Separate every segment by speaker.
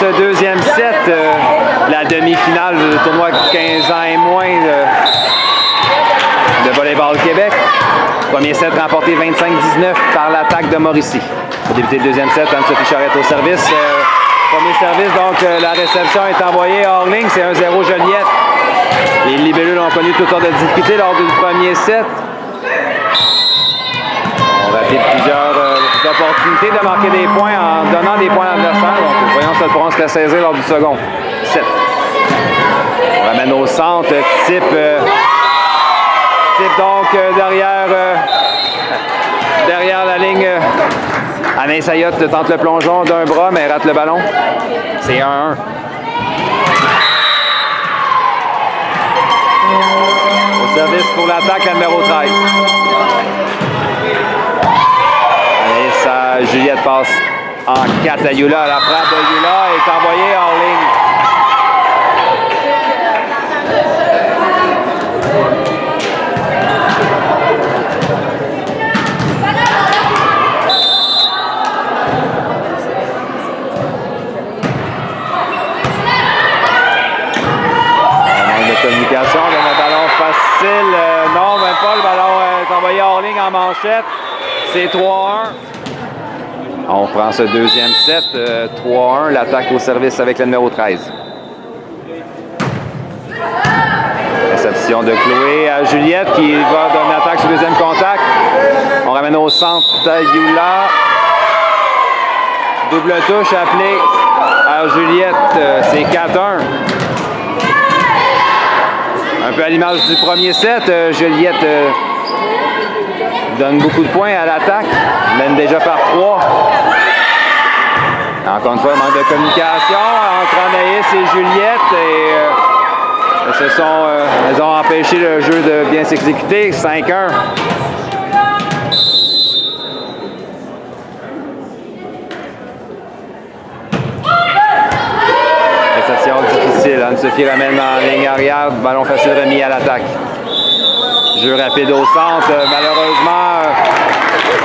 Speaker 1: ce deuxième set, la demi-finale du tournoi 15 ans et moins de Volleyball Québec. Premier set remporté 25-19 par l'attaque de Mauricie. Pour débuter le deuxième set, Anne-Sophie Charette au service. Premier service, donc la réception est envoyée hors ligne, c'est 1-0 Joliette. Les libellules ont connu toutes sortes de difficultés lors du premier set. On a raté plusieurs opportunités de marquer des points en donnant des points à l'adversaire. Donc voyons si elles pourront se la saisir lors du second set. On ramène au centre, type donc derrière la ligne. Anaïs Ayotte tente le plongeon d'un bras, mais rate le ballon. C'est 1-1. Au service pour l'attaque, la numéro 13. Anaïs Juliette passe en 4 à Yula. La frappe de Yula est envoyée hors ligne. Communication, donne un ballon facile. Non, même pas. Le ballon est envoyé hors ligne en manchette. C'est 3-1. On prend ce deuxième set. 3-1. L'attaque au service avec le numéro 13. Réception de Chloé à Juliette qui va donner une attaque sur le deuxième contact. On ramène au centre Yula. Double touche appelée à Juliette. C'est 4-1. Un peu à l'image du premier set, Juliette donne beaucoup de points à l'attaque, mène déjà par 3. Encore une fois, un manque de communication entre Anaïs et Juliette et elles ont empêché le jeu de bien s'exécuter. 5-1. Réception difficile. Anne-Sophie ramène en ligne arrière. Ballon facile remis à l'attaque. Jeu rapide au centre. Malheureusement,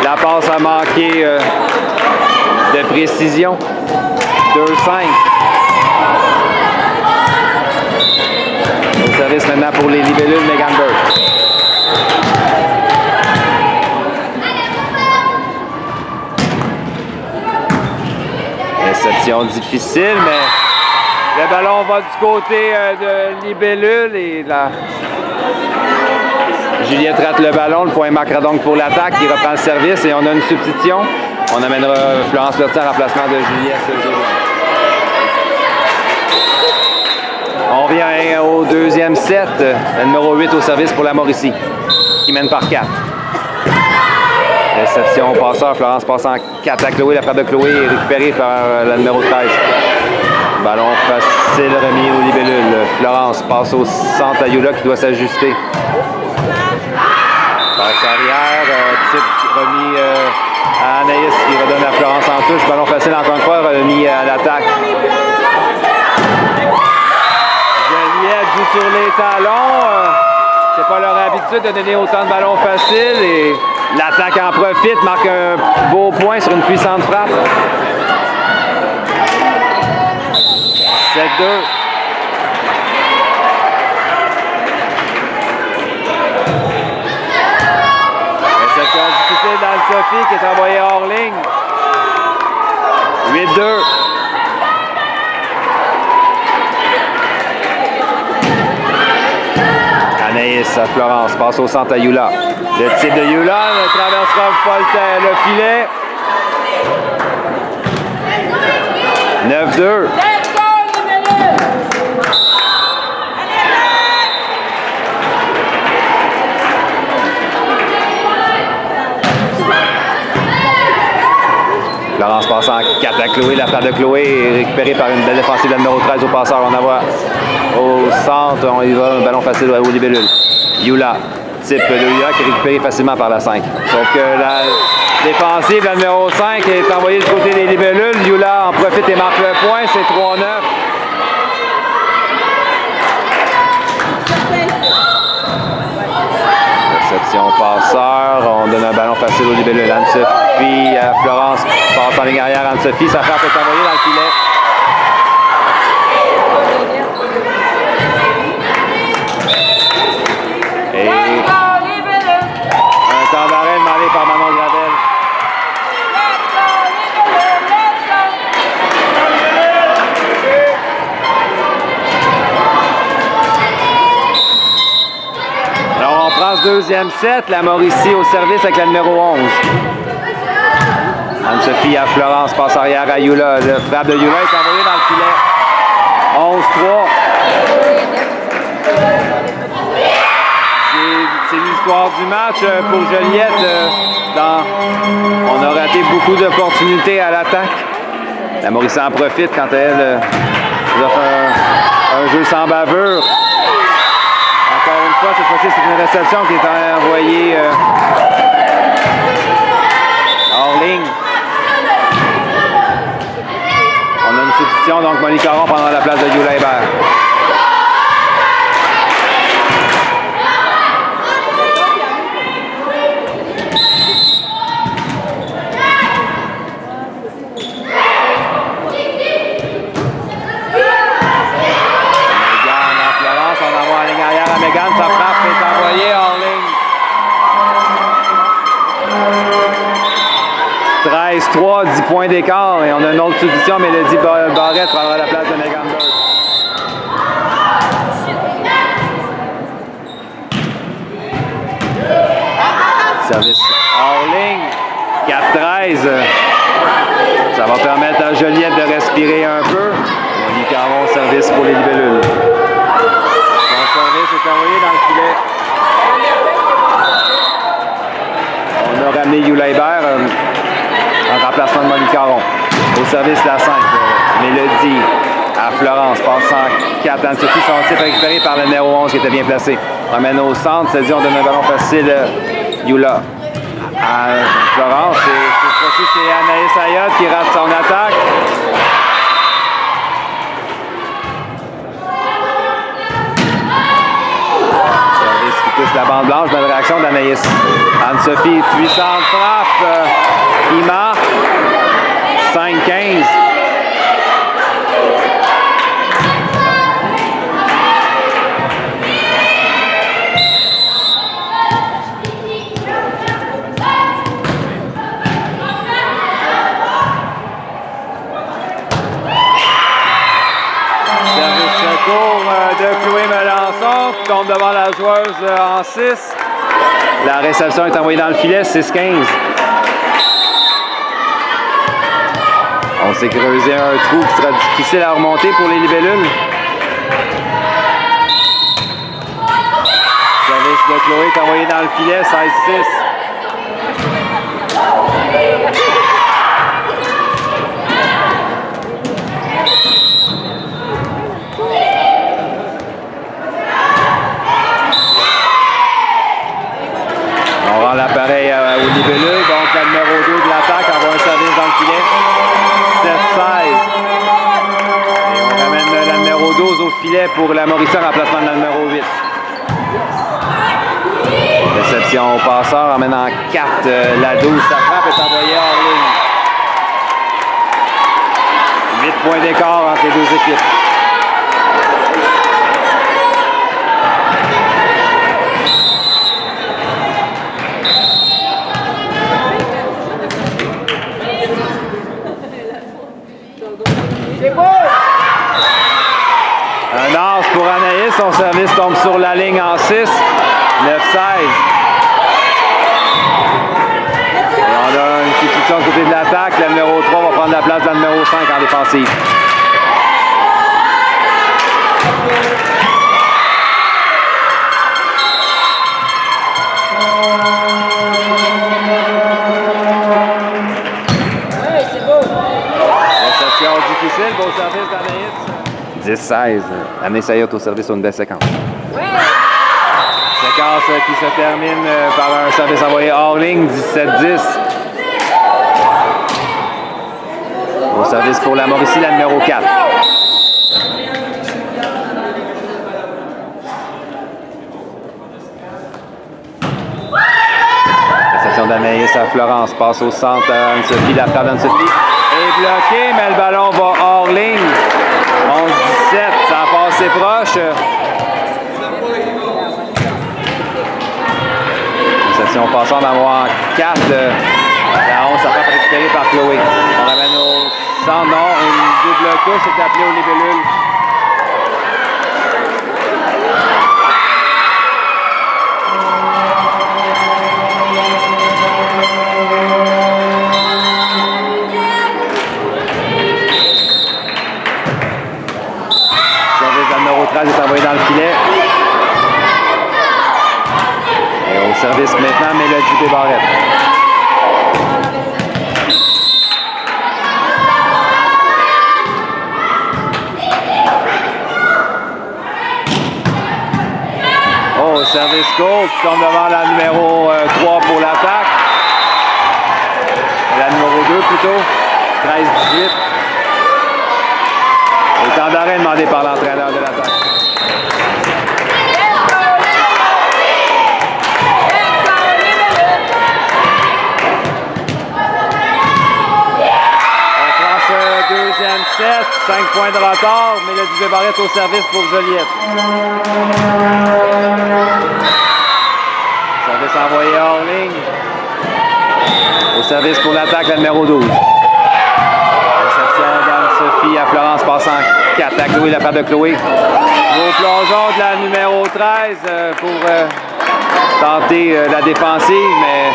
Speaker 1: la passe a manqué de précision. 2-5. Au service maintenant pour les libellules, Megan Burke. Réception difficile, mais le ballon va du côté de libellule et Juliette rate le ballon. Le point marquera donc pour l'attaque qui reprend le service et on a une substitution. On amènera Florence Lortie en remplacement de Juliette. On revient au deuxième set. Le numéro 8 au service pour la Mauricie qui mène par 4. Réception au passeur. Florence passe en 4 à Chloé. La frappe de Chloé est récupérée par la numéro 13. Ballon facile remis au libellule. Florence passe au centre à Yula qui doit s'ajuster. Passe arrière. Type remis à Anaïs qui redonne à Florence en touche. Ballon facile encore une fois remis à l'attaque. Juliette joue sur les talons. C'est pas leur habitude de donner autant de ballons faciles et l'attaque en profite, marque un beau point sur une puissante frappe. 7-2. Réception difficile d'Anne-Sophie qui est envoyée hors ligne. 8-2. Anaïs à Florence passe au centre à Yula. Le type de Yula ne traversera pas le filet. 9-2. Florence passe en 4 à Chloé. La frappe de Chloé est récupérée par une belle défensive de la numéro 13 au passeur. On envoie au centre. On y va. Un ballon facile au libellule. Yula. Type de Yula qui est récupéré facilement par la 5. Sauf que la défensive, la numéro 5, est envoyée du côté des libellules. Yula en profite et marque le point. C'est 3-9. Réception passeur. On donne un ballon facile au libellule. Anne-Sophie, Florence passe en ligne arrière. Anne-Sophie, sa frappe est envoyée dans le filet. 14, deuxième set. La Mauricie au service avec la numéro 11. Anne-Sophie à Florence, passe arrière à Yula. Le frappe de Yula est envoyé dans le filet. 11-3. C'est l'histoire du match pour Joliette. On a raté beaucoup d'opportunités à l'attaque. La Mauricie en profite quand elle nous offre un jeu sans bavure. Encore une fois, cette fois-ci, c'est une réception qui est envoyée hors ligne. On a une substitution, donc Molly Caron prendra la place de Yula Hébert. Sa frappe est envoyée hors ligne. 13-3, 10 points d'écart. Et on a une autre substitution. Mélodie Barrette prendra la place de Megan Burke. Service hors ligne. 4-13. Ça va permettre à Joliette de respirer un peu. On dit qu'avant service pour les libellules. C'est envoyé dans le filet. On a ramené Yula Hébert en remplacement de Molly Caron. Au service de la 5. Mélodie à Florence. Passe en 4. Anne-Sophie, son titre récupéré par le numéro 11 qui était bien placé. Ramène au centre. C'est-à-dire on donne un ballon facile Yula à Florence. Cette fois-ci, c'est Anaïs Ayotte qui rate son attaque. Touche la bande blanche, bonne réaction d'Anaïs. Anne-Sophie, puissante frappe qui marque. 5-15. De Chloé Melançon qui tombe devant la joueuse en 6. La réception est envoyée dans le filet, 6-15. On s'est creusé un trou qui sera difficile à remonter pour les libellules. Service de Chloé est envoyé dans le filet, 16-6. L'appareil au libellule, donc la numéro 2 de l'attaque envoie un service dans le filet. 7-16. Et on ramène la numéro 12 au filet pour la Mauricie en remplacement de la numéro 8. Réception au passeur, ramène en 4. La 12, sa frappe est envoyée hors ligne. 8 points d'écart entre les deux équipes. Un as pour Anaïs, son service tombe sur la ligne en 6, 9-16. Et on a une substitution du côté de l'attaque, la numéro 3 va prendre la place de la numéro 5 en défensive. Réception difficile, beau service d'Anaïs. 10-16. Anaïs Ayotte au service sur une belle séquence. Séquence qui se termine par un service envoyé hors ligne, 17-10. Au service pour la Mauricie, la numéro 4. Réception d'Anaïs à Florence. Passe au centre à Anne-Sophie. La frappe d'Anne-Sophie est bloquée, mais le ballon va hors ligne. 11-17, ça a passé proche. Réception passant d'avoir 4. La 11, ça va être récupéré par Chloé. On ramène au centre, non, une double touche est appelée aux libellules. filet. Et au service maintenant, Mélodie Desbarrettes. Oh, service gauche, qui tombe devant la numéro 3 pour l'attaque. La numéro 2 plutôt, 13-18. Et temps d'arrêt demandé par l'entraîneur de l'attaque. On prend ce deuxième set, 5 points de retard. Mélodie Desbarrettes au service pour Joliette. Service envoyé hors ligne. Au service pour l'attaque, la numéro 12. Réception d'Anne-Sophie à Florence, passant 4 à Chloé, la frappe de Chloé. Au plongeon de la numéro 13 pour tenter la défensive, mais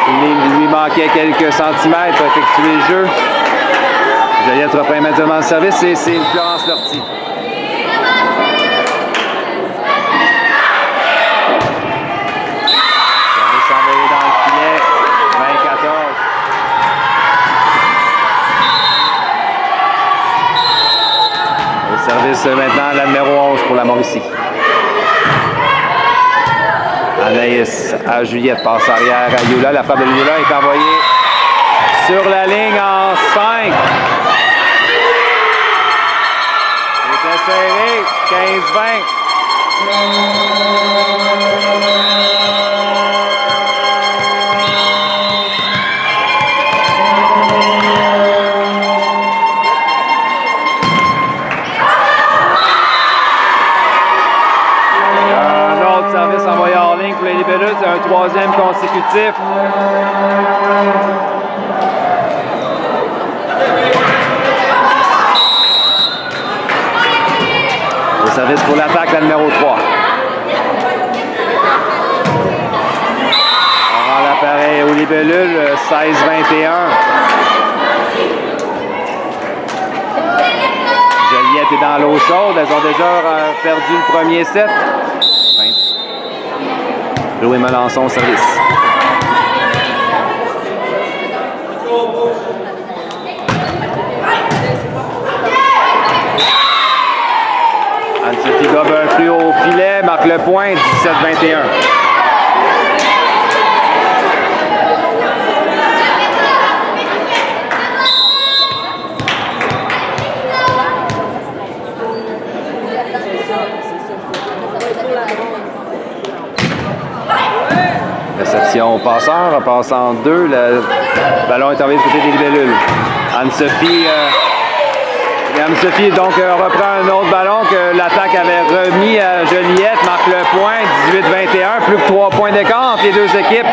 Speaker 1: il lui manquait quelques centimètres pour effectuer le jeu. Joliette reprend maintenant le service et c'est Florence Lortie. Service maintenant la numéro 11 pour la Mauricie. Anaïs à Juliette, passe arrière à Youla. La frappe de Youla est envoyée sur la ligne en 5. C'était serré, 15-20. C'est un troisième consécutif. Au service pour l'attaque, la numéro 3. On rend l'appareil aux libellules, 16-21. Joliette est dans l'eau chaude. Elles ont déjà perdu le premier set. Chloé Melançon au service. Anne-Sophie gobe un flux au filet, marque le point, 17-21. Réception au passeur, en passant 2, le ballon est envoyé du côté des libellules. Anne-Sophie donc reprend un autre ballon que l'attaque avait remis à Joliette, marque le point, 18-21, plus que 3 points d'écart entre les deux équipes.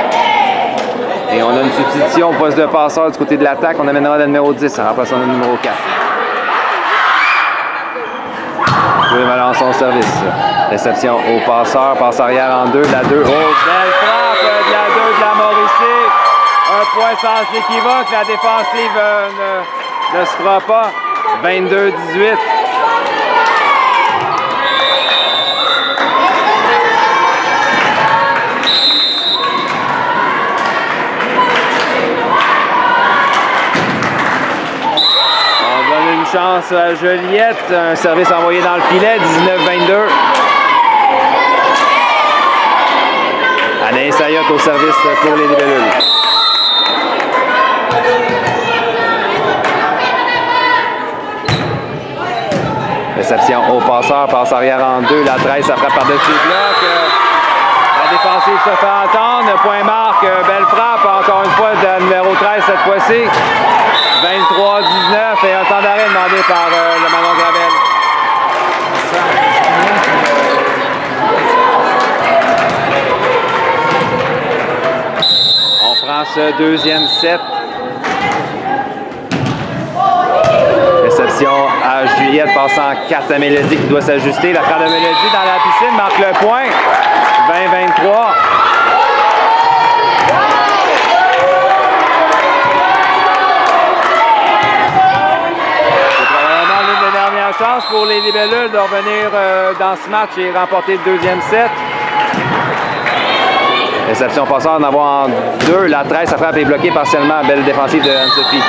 Speaker 1: Et on a une substitution au poste de passeur du côté de l'attaque, on amènera le numéro 10 en remplaçant le numéro 4. Chloé Melançon au service. Réception au passeur, passe arrière en 2, la 2. Oh, belle frappe de la 2 de la Mauricie. Un point sans équivoque, la défensive ne se fera pas. 22-18. On donne une chance à Joliette. Un service envoyé dans le filet, 19-22. Anaïs Ayotte au service pour les libellules. Réception au passeur, passe arrière en 2, la 13, ça frappe par-dessus le bloc. La défensive se fait entendre, point marque, belle frappe, encore une fois de la numéro 13 cette fois-ci. 23-19 et un temps d'arrêt demandé par le Manon Gravel. On prend ce deuxième set. Réception à Juliette, passant 4 à Mélodie qui doit s'ajuster. La frappe de Mélodie dans la piscine marque le point. 20-23. C'est probablement l'une des dernières chance pour les libellules de revenir dans ce match et remporter le deuxième set. Réception passeur en avoir en 2. La 13, sa frappe est bloquée partiellement. Belle défensive de Anne-Sophie.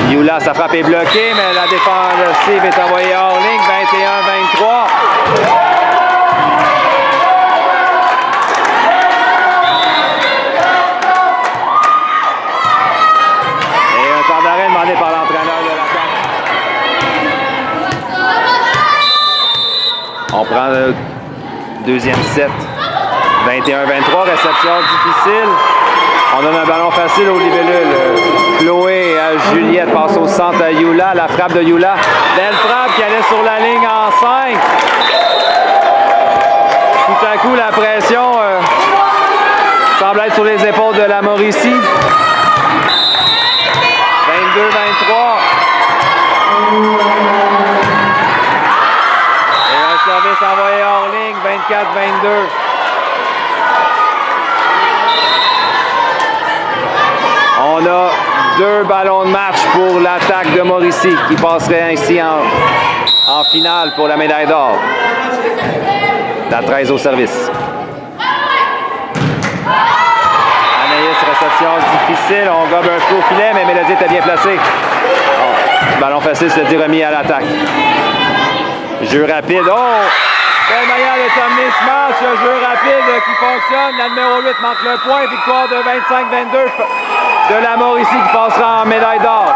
Speaker 1: Yula, sa frappe est bloquée, mais la défensive est envoyée hors ligne. 21-23. Et un temps d'arrêt demandé par l'entraîneur de l'attaque. On prend le deuxième set. 21-23, réception difficile. On donne un ballon facile aux libellules. Chloé à Juliette passe au centre à Yula. La frappe de Yula. Belle frappe qui allait sur la ligne en 5. Tout à coup, la pression semble être sur les épaules de la Mauricie. 22-23. Et un service envoyé hors ligne. 24-22. On a 2 ballons de match pour l'attaque de Mauricie qui passerait ainsi en finale pour la médaille d'or. La 13 au service. Anaïs, réception difficile. On gobe un peu au filet, mais Mélodie était bien placée. Oh, ballon facile, se dit remis à l'attaque. Jeu rapide. Oh! Quelle manière de terminer ce match. Un jeu rapide qui fonctionne. La numéro 8 manque le point. Victoire de 25-22 de la Mauricie qui passera en médaille d'or.